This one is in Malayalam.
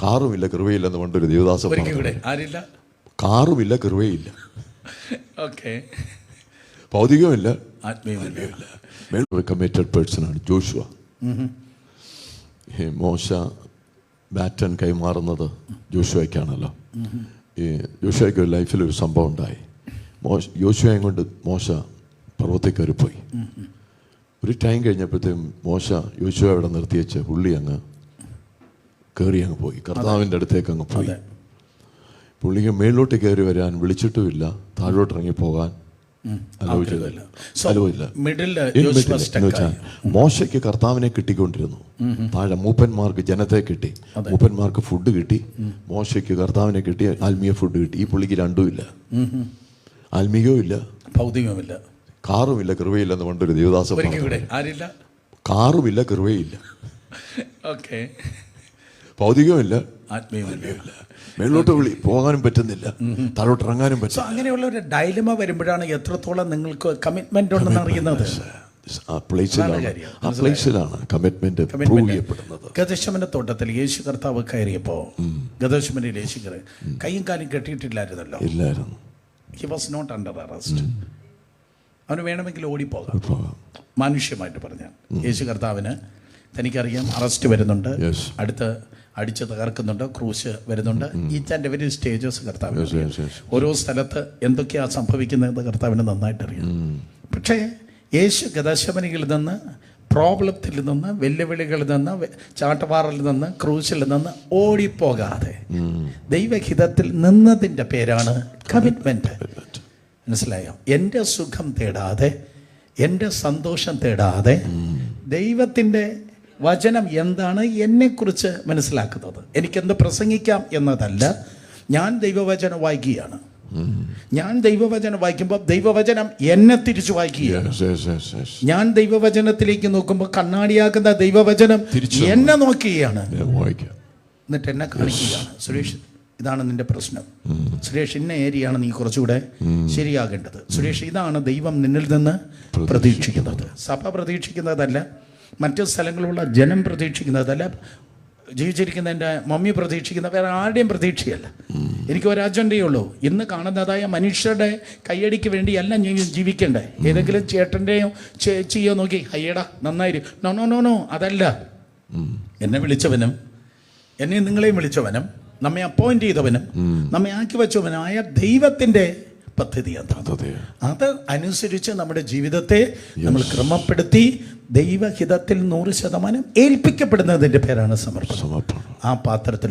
കാറുമില്ല കൃപയില്ലെന്ന് പണ്ടൊരു ദേവദാസ ആരില്ല, കാറുമില്ല കൃപയില്ല, ഭൗതികമില്ല, ആത്മീയമില്ല. ഒരു കമ്മിറ്റഡ് പേഴ്സണാണ് ജോഷുവ. മോശ ബാറ്റൺ കൈമാറുന്നത് ജോഷുവയ്ക്കാണല്ലോ. ഈ ജോഷുവയ്ക്ക് ലൈഫിലൊരു സംഭവം ഉണ്ടായി. യോശുവയും കൊണ്ട് മോശ പർവ്വത്തിൽ കയറിപ്പോയി. ഒരു ടൈം കഴിഞ്ഞപ്പോഴത്തേക്കും മോശ യോശുവ അവിടെ നിർത്തി വെച്ച് പുള്ളി അങ്ങ് കയറി അങ്ങ് പോയി, കർത്താവിൻ്റെ അടുത്തേക്ക് അങ്ങ് പോയി. പുള്ളിക്ക് മേളിലോട്ട് കയറി വരാൻ വിളിച്ചിട്ടുമില്ല, താഴോട്ട് ഇറങ്ങി പോകാൻ ആലോചിച്ചില്ല. മോശയ്ക്ക് കർത്താവിനെ കിട്ടിക്കൊണ്ടിരുന്നു. താഴെ മൂപ്പന്മാർക്ക് ജനത്തെ കിട്ടി, മൂപ്പന്മാർക്ക് ഫുഡ് കിട്ടി. മോശയ്ക്ക് കർത്താവിനെ കിട്ടി, ആത്മീയ ഫുഡ് കിട്ടി. ഈ പുള്ളിക്ക് രണ്ടുമില്ല, ആത്മീയവും ഇല്ല, ഭൗതികവുമില്ല. കാറുമില്ല കൃപയില്ലെന്ന് പണ്ടൊരു ദേവദാസ ആരില്ല, കാറുമില്ല കൃപയില്ല, ഭൗതികമില്ല, ആത്മീയമില്ല. മേലോട്ട് പോകാനും പറ്റുന്നില്ല, താഴോട്ട് ഇറങ്ങാനും പറ്റും. അങ്ങനെയുള്ള ഒരു ഡൈലമ വരുമ്പോഴാണ് എത്രത്തോളം നിങ്ങൾക്ക് കമ്മിറ്റ്മെന്റ് ഉണ്ടെന്ന് അറിയുന്നത്. കമ്മിറ്റ്മെന്റ് പ്രൂവ് ചെയ്യപ്പെടുന്നത്. ഗദശമന തോട്ടത്തിൽ യേശു കർത്താവ് കയറിയപ്പോ, ഗദശമനയിൽ യേശു കൈയും കാലും കെട്ടിയിട്ടില്ലായിരുന്നല്ലോ. ഇല്ലായിരുന്നു. He was not under arrest. അവന് വേണമെങ്കിൽ ഓടിപ്പോകാം, മാനുഷ്യമായിട്ട് പറഞ്ഞാൽ. യേശു കർത്താവിന് തനിക്കറിയാം അറസ്റ്റ് വരുന്നുണ്ട്, അടുത്ത് അടിച്ച് തകർക്കുന്നുണ്ട്, ക്രൂശ് വരുന്നുണ്ട്. ഈച്ച് ആൻഡ് എവരി സ്റ്റേജസ് കർത്താവിന് ഓരോ സ്ഥലത്ത് എന്തൊക്കെയാണ് സംഭവിക്കുന്നത് കർത്താവിന് നന്നായിട്ട് അറിയാം. പക്ഷേ യേശു ഗദശമനയിൽ നിന്ന്, പ്രോബ്ലത്തിൽ നിന്ന്, വെല്ലുവിളികളിൽ നിന്ന്, ചാട്ടവാറിൽ നിന്ന്, ക്രൂശിൽ നിന്ന് ഓടിപ്പോകാതെ ദൈവഹിതത്തിൽ നിന്നതിൻ്റെ പേരാണ് കമ്മിറ്റ്മെൻറ്റ്. മനസ്സിലായോ? എൻ്റെ സുഖം തേടാതെ, എൻ്റെ സന്തോഷം തേടാതെ, ദൈവത്തിൻ്റെ വചനം എന്താണ് എന്നെക്കുറിച്ച് മനസ്സിലാക്കുന്നത്, എനിക്കെന്ത് പ്രസംഗിക്കാം എന്നതല്ല. ഞാൻ ദൈവവചനം വായിക്കുകയാണ്. ഞാൻ ദൈവവചനം വായിക്കുമ്പോൾ ദൈവവചനം എന്നെ തിരിച്ചു വായിക്കുകയാണ്. ഞാൻ ദൈവവചനത്തിലേക്ക് നോക്കുമ്പോൾ കണ്ണാടിയാക്കുന്ന ദൈവവചനം എന്നെ നോക്കുകയാണ്, എന്നിട്ട് എന്നെ കാണിക്കുകയാണ്. സുരേഷ്, ഇതാണ് നിന്റെ പ്രശ്നം. സുരേഷ്, ഇന്ന ഏരിയയാണ് നീ കുറച്ചുകൂടെ ശരിയാകേണ്ടത്. സുരേഷ്, ഇതാണ് ദൈവം നിന്നിൽ നിന്ന് പ്രതീക്ഷിക്കുന്നത്. സഭ പ്രതീക്ഷിക്കുന്നതല്ല, മറ്റു സ്ഥലങ്ങളിലുള്ള ജനം പ്രതീക്ഷിക്കുന്നതല്ല, ജീവിച്ചിരിക്കുന്ന എൻ്റെ മമ്മി പ്രതീക്ഷിക്കുന്ന വേറെ ആരുടെയും പ്രതീക്ഷയല്ല. എനിക്ക് ഒരു അജണ്ടയേ ഉള്ളൂ. ഇന്ന് കാണുന്നതായ മനുഷ്യരുടെ കയ്യടിക്ക് വേണ്ടിയല്ല ഞാൻ ജീവിക്കേണ്ടേ. ഏതെങ്കിലും ചേട്ടൻ്റെയോ ചേച്ചിയോ നോക്കി അയ്യടാ നന്നായി, നോ നോ നോ നോ, അതല്ല. എന്നെ വിളിച്ചവനും എന്നെ നിങ്ങളെയും വിളിച്ചവനും നമ്മെ അപ്പോയിന്റ് ചെയ്തവനും നമ്മെ ആക്കി വെച്ചവനായ ദൈവത്തിൻ്റെ പദ്ധതി അത് അനുസരിച്ച് നമ്മുടെ ജീവിതത്തെ നമ്മൾ ക്രമപ്പെടുത്തി ദൈവഹിതത്തിൽ 100% ഏൽപ്പിക്കപ്പെടുന്നതിൻ്റെ പേരാണ് സമർപ്പണം. ആ പാത്രത്തിൽ